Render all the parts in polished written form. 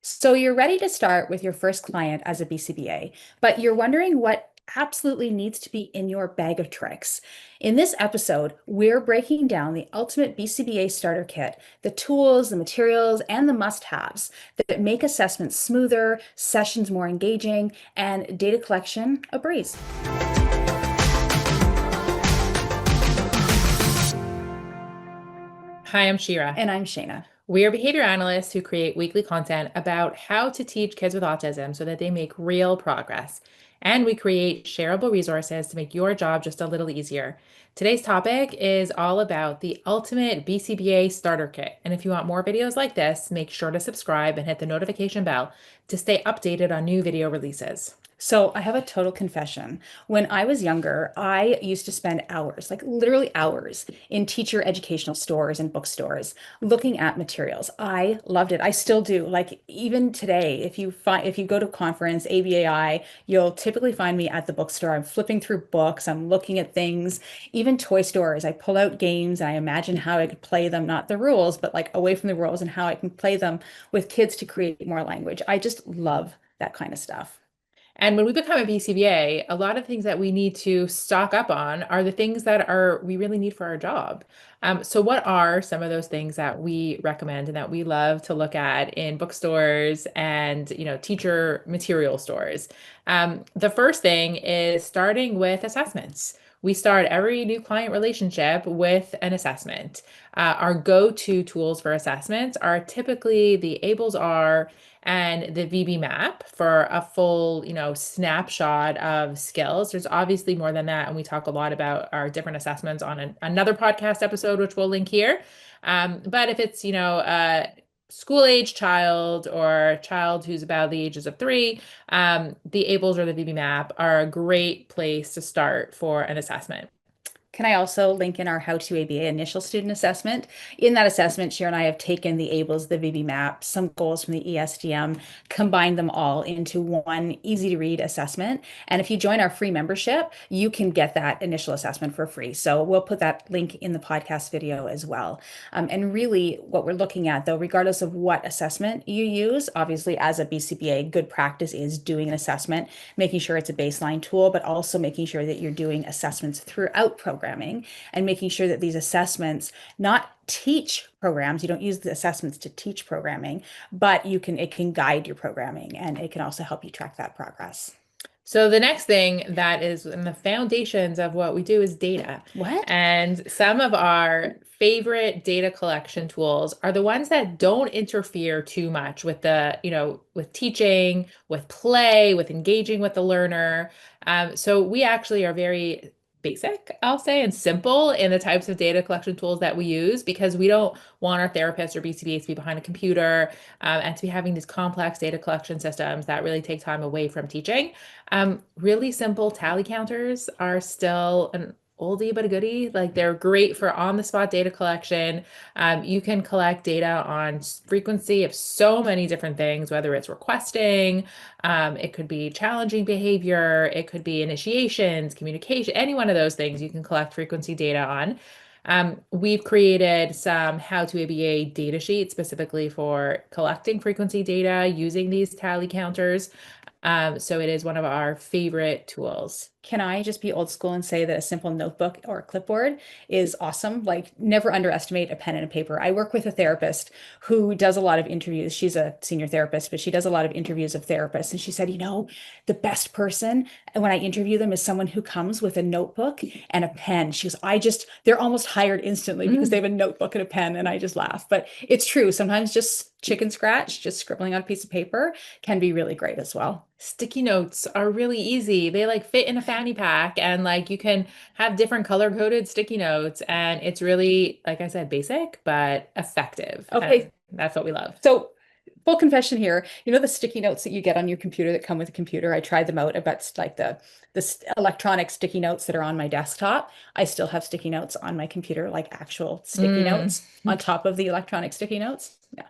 So you're ready to start with your first client as a BCBA, but you're wondering what absolutely needs to be in your bag of tricks. In this episode, we're breaking down the ultimate BCBA starter kit, the tools, the materials, and the must-haves that make assessments smoother, sessions more engaging, and data collection a breeze. Hi, I'm Shira. And I'm Shayna. We are behavior analysts who create weekly content about how to teach kids with autism so that they make real progress. And we create shareable resources to make your job just a little easier. Today's topic is all about the ultimate BCBA starter kit. And if you want more videos like this, make sure to subscribe and hit the notification bell to stay updated on new video releases. So I have a total confession. When I was younger, I used to spend hours, like literally hours, in teacher educational stores and bookstores looking at materials. I loved it. I still do. Like even today, if you go to a conference, ABAI, you'll typically find me at the bookstore. I'm flipping through books, I'm looking at things, even toy stores. I pull out games and I imagine how I could play them, not the rules, but like away from the rules and how I can play them with kids to create more language. I just love that kind of stuff. And when we become a BCBA, a lot of things that we need to stock up on are the things that are we really need for our job. So what are some of those things that we recommend and that we love to look at in bookstores and, teacher material stores? The first thing is starting with assessments. We start every new client relationship with an assessment. Our go-to tools for assessments are typically the ABLLS-R and the VB-MAPP for a full, snapshot of skills. There's obviously more than that, and we talk a lot about our different assessments on another podcast episode, which we'll link here. But if it's, a school-age child or a child who's about the ages of 3, the ABLLS or the VB-MAPP are a great place to start for an assessment. Can I also link in our How to ABA initial student assessment? In that assessment, Sharon and I have taken the ABLLS, the VB-MAPP, some goals from the ESDM, combined them all into one easy to read assessment. And if you join our free membership, you can get that initial assessment for free. So we'll put that link in the podcast video as well. And really what we're looking at though, regardless of what assessment you use, obviously as a BCBA, good practice is doing an assessment, making sure it's a baseline tool, but also making sure that you're doing assessments throughout programming and making sure that these assessments not teach programs. You don't use the assessments to teach programming, but it can guide your programming and it can also help you track that progress. So the next thing that is in the foundations of what we do is data. What? And some of our favorite data collection tools are the ones that don't interfere too much with with teaching, with play, with engaging with the learner. So we actually are very basic, I'll say, and simple in the types of data collection tools that we use because we don't want our therapists or BCBAs to be behind a computer and to be having these complex data collection systems that really take time away from teaching. Really simple tally counters are still an oldie but a goodie. Like they're great for on-the-spot data collection. You can collect data on frequency of so many different things, whether it's requesting, it could be challenging behavior, it could be initiations, communication, any one of those things you can collect frequency data on. We've created some How to ABA data sheets specifically for collecting frequency data using these tally counters. So it is one of our favorite tools. Can I just be old school and say that a simple notebook or a clipboard is awesome? Like, never underestimate a pen and a paper. I work with a therapist who does a lot of interviews. She's a senior therapist, but she does a lot of interviews of therapists. And she said, the best person when I interview them is someone who comes with a notebook and a pen. She goes, they're almost hired instantly because they have a notebook and a pen. And I just laugh. But it's true. Sometimes just chicken scratch, just scribbling on a piece of paper can be really great as well. Sticky notes are really easy. They like fit in a fanny pack and like you can have different color coded sticky notes and it's really, like I said, basic but effective. Okay, And that's what we love. so full confession here. You know the sticky notes that you get on your computer that come with a computer? I tried them out. I bet like the electronic sticky notes that are on my desktop. I still have sticky notes on my computer, like actual sticky Mm. notes on top of the electronic sticky notes. Yeah.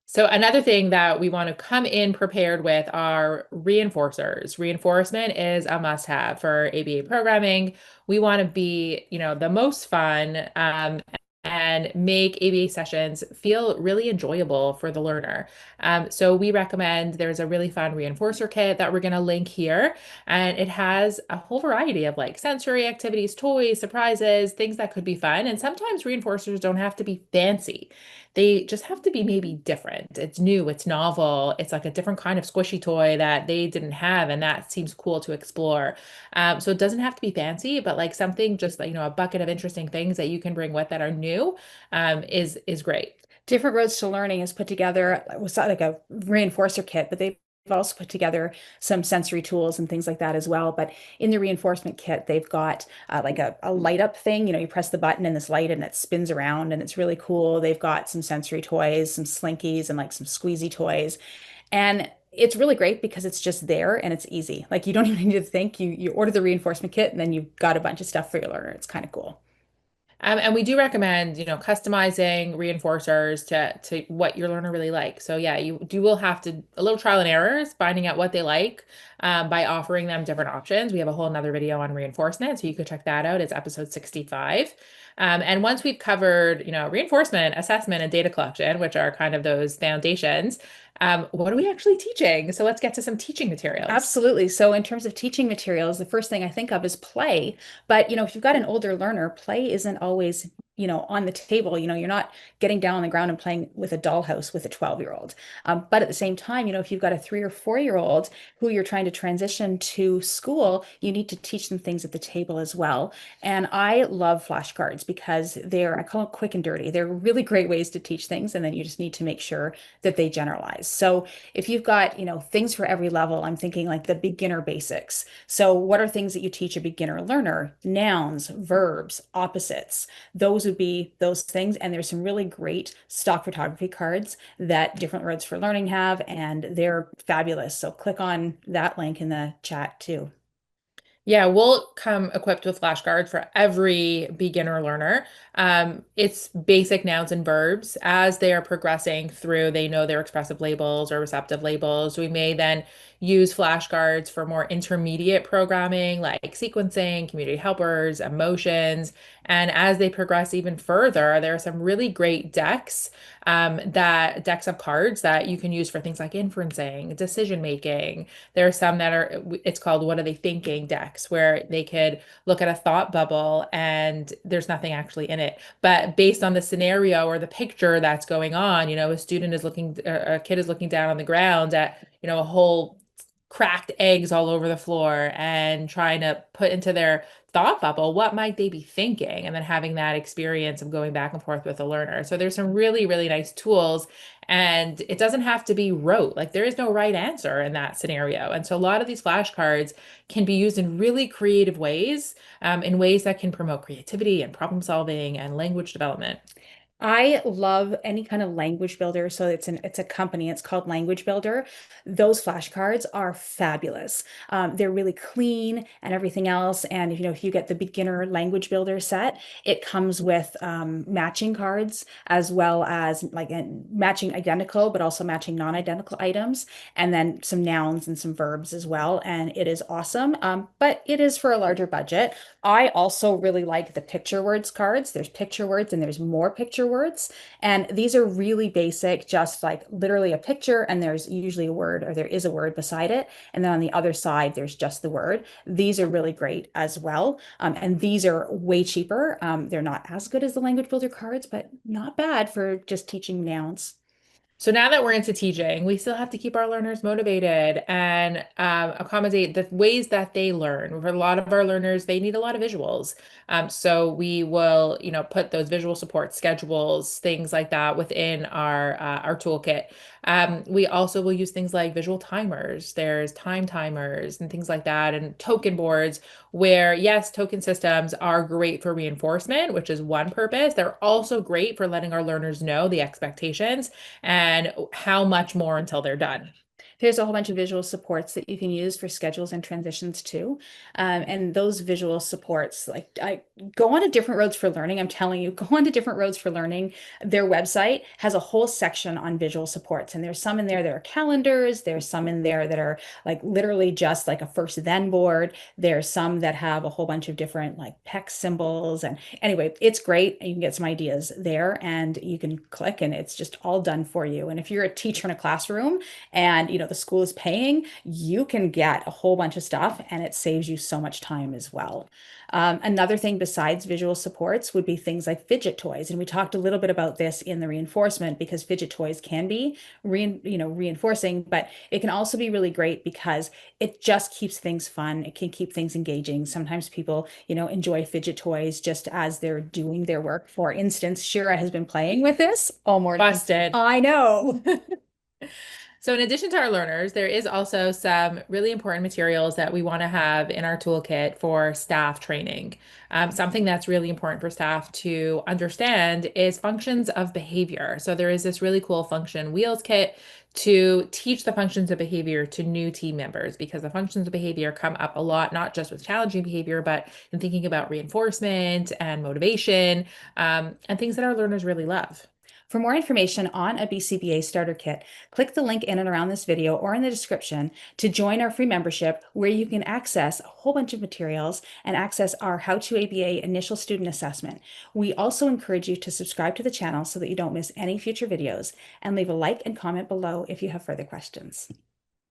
So another thing that we want to come in prepared with are reinforcers. Reinforcement is a must-have for ABA programming. We want to be, the most fun and make ABA sessions feel really enjoyable for the learner. So we recommend there's a really fun reinforcer kit that we're going to link here, and it has a whole variety of like sensory activities, toys, surprises, things that could be fun. And sometimes reinforcers don't have to be fancy. They just have to be maybe different. It's new, it's novel, it's like a different kind of squishy toy that they didn't have, and that seems cool to explore. So it doesn't have to be fancy, but like something just like, a bucket of interesting things that you can bring with that are new, is great. Different Roads to Learning has put together was like a reinforcer kit, but they've also put together some sensory tools and things like that as well. But in the reinforcement kit, they've got like a light up thing. You press the button and this light and it spins around and it's really cool. They've got some sensory toys, some slinkies, and like some squeezy toys. And it's really great because it's just there and it's easy. Like you don't even need to think. You order the reinforcement kit and then you've got a bunch of stuff for your learner. It's kind of cool. And we do recommend, customizing reinforcers to what your learner really likes. So yeah, you will have to a little trial and errors, finding out what they like, by offering them different options. We have a whole nother video on reinforcement, so you could check that out. It's episode 65. And once we've covered, reinforcement, assessment, and data collection, which are kind of those foundations, what are we actually teaching? So let's get to some teaching materials. Absolutely. So in terms of teaching materials, the first thing I think of is play. But if you've got an older learner, play isn't always, on the table. You're not getting down on the ground and playing with a dollhouse with a 12-year-old. But at the same time, if you've got a 3 or 4-year-old who you're trying to transition to school, you need to teach them things at the table as well. And I love flashcards because I call them quick and dirty. They're really great ways to teach things, and then you just need to make sure that they generalize. So if you've got, things for every level, I'm thinking like the beginner basics. So what are things that you teach a beginner learner? Nouns, verbs, opposites. Those would be those things. And there's some really great stock photography cards that Different Roads for Learning have, and they're fabulous. So click on that link in the chat too. Yeah, we'll come equipped with flashcards for every beginner learner. It's basic nouns and verbs. As they are progressing through, they know their expressive labels or receptive labels. We may then use flashcards for more intermediate programming like sequencing, community helpers, emotions. And as they progress even further, there are some really great decks of cards that you can use for things like inferencing, decision making. There are some that it's called What Are They Thinking decks, where they could look at a thought bubble and there's nothing actually in it. But based on the scenario or the picture that's going on, a kid is looking down on the ground at, a whole cracked eggs all over the floor and trying to put into their thought bubble, what might they be thinking? And then having that experience of going back and forth with the learner. So there's some really, really nice tools, and it doesn't have to be rote. Like there is no right answer in that scenario. And so a lot of these flashcards can be used in really creative ways, in ways that can promote creativity and problem solving and language development. I love any kind of language builder. So it's a company. It's called Language Builder. Those flashcards are fabulous. They're really clean and everything else. And if you get the beginner language builder set, it comes with matching cards as well as like matching identical, but also matching non-identical items, and then some nouns and some verbs as well. And it is awesome. But it is for a larger budget. I also really like the picture words cards. There's picture words and there's more picture words. And these are really basic, just like literally a picture, and there's usually a word, or there is a word beside it. And then on the other side, there's just the word. These are really great as well. And these are way cheaper. They're not as good as the language builder cards, but not bad for just teaching nouns. So now that we're into teaching, we still have to keep our learners motivated and accommodate the ways that they learn. For a lot of our learners, they need a lot of visuals. So we will, put those visual support schedules, things like that within our toolkit. We also will use things like visual timers. There's time timers and things like that, and token boards where, yes, token systems are great for reinforcement, which is one purpose. They're also great for letting our learners know the expectations and how much more until they're done. There's a whole bunch of visual supports that you can use for schedules and transitions too. And those visual supports, like I go on to Different Roads for Learning. I'm telling you, go on to Different Roads for Learning. Their website has a whole section on visual supports. And there's some in there that are calendars. There's some in there that are like literally just like a first then board. There's some that have a whole bunch of different like PEX symbols. And anyway, it's great. You can get some ideas there and you can click and it's just all done for you. And if you're a teacher in a classroom, and the school is paying, you can get a whole bunch of stuff and it saves you so much time as well. Another thing besides visual supports would be things like fidget toys. And we talked a little bit about this in the reinforcement because fidget toys can be reinforcing, but it can also be really great because it just keeps things fun. It can keep things engaging. Sometimes people, enjoy fidget toys just as they're doing their work. For instance, Shira has been playing with this all morning. Busted. I know. So in addition to our learners, there is also some really important materials that we want to have in our toolkit for staff training. Something that's really important for staff to understand is functions of behavior. So there is this really cool function wheels kit to teach the functions of behavior to new team members because the functions of behavior come up a lot, not just with challenging behavior, but in thinking about reinforcement and motivation, and things that our learners really love. For more information on a BCBA starter kit, click the link in and around this video or in the description to join our free membership where you can access a whole bunch of materials and access our How to ABA initial student assessment. We also encourage you to subscribe to the channel so that you don't miss any future videos and leave a like and comment below if you have further questions.